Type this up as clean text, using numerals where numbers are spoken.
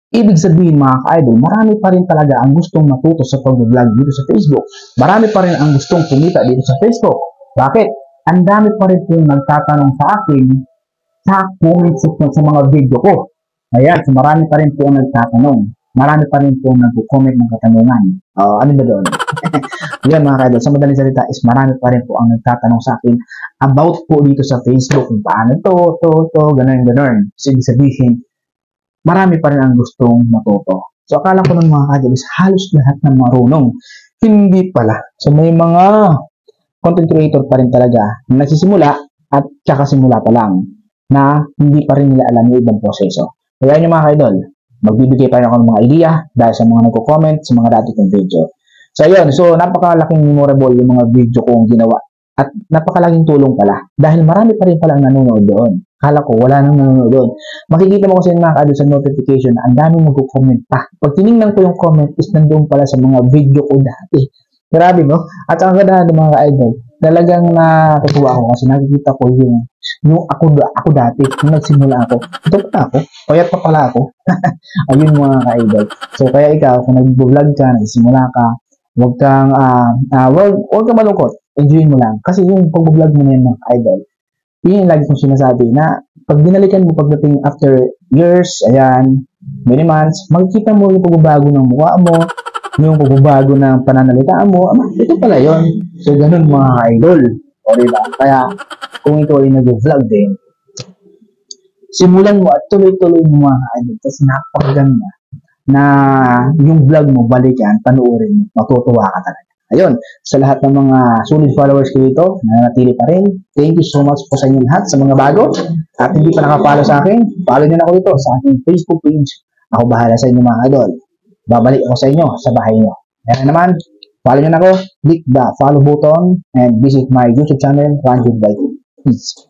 Ibig sabihin mga ka-idol, marami pa rin talaga ang gustong matuto sa pag-vlog dito sa Facebook. Marami pa rin ang gustong kumita dito sa Facebook. Bakit? Ang dami pa rin pong nagtatanong sa akin sa comment section sa mga video ko. Ayan, so marami pa rin po ang nagtatanong. Marami pa rin po nag-comment ng katanungan. Ano ba doon? Yan mga ka-idol, sa madaling salita is marami pa rin po ang nagtatanong sa akin about po dito sa Facebook kung paano to, ganun. So, ibig sabihin, marami pa rin ang gustong matuto. So, akala ko nun mga ka-idol is halos lahat ng marunong. Hindi pala. So, may mga content creator pa rin talaga na nagsisimula at tsaka simula pa lang na hindi pa rin nila alam yung ibang proseso. Kaya yung mga ka-idol, magbibigay pa rin ako ng mga idea dahil sa mga nagko-comment sa mga dati kong video. So, ayun. So, napakalaking memorable yung mga video kong ginawa. At napakalaking tulong pala. Dahil marami pa rin palang nanonood doon. Kala ko, wala nang nanonood doon. Makikita mo kasi mga ka-idol sa notification na ang daming magko-comment pa. Pag tinignan ko yung comment is nandoon pala sa mga video ko dati. Grabe, no? At ang ganda mga ka-idol, talagang natutuwa ako kasi nakikita ko yung ako dati, nung nagsimula ako. Ito pa ako. Payat pa pala ako. Ayun mga ka-idol. So, kaya ikaw, kung nag-vlog ka, nagsimula ka, huwag kang malungkot. Enjoy mo lang. Kasi yung pag-vlog mo na yun mga idol, yun yung lagi kong sinasabi na pag binalikan mo pagdating after years, ayan, many months, makikita mo yung pagbabago ng mukha mo, yung pagbabago ng pananalitaan mo, ito pala yun. So, ganun mga idol. O diba? Kaya, kung ito ay nag-vlog din, simulan mo at tuloy-tuloy mo mga idol. Kasi napakaganda na yung vlog mo, balikan, panuorin mo, matutuwa ka talaga. Ayun, sa lahat ng mga solid followers ko dito, nanatili pa rin. Thank you so much po sa inyo lahat, sa mga bago. At hindi pa nakapalo sa akin, follow nyo na ako dito sa aking Facebook page. Ako bahala sa inyo mga idol. Babalik ako sa inyo, sa bahay nyo. Kaya naman, follow nyo na ako, click the follow button, and visit my YouTube channel, Ranjun by Peace.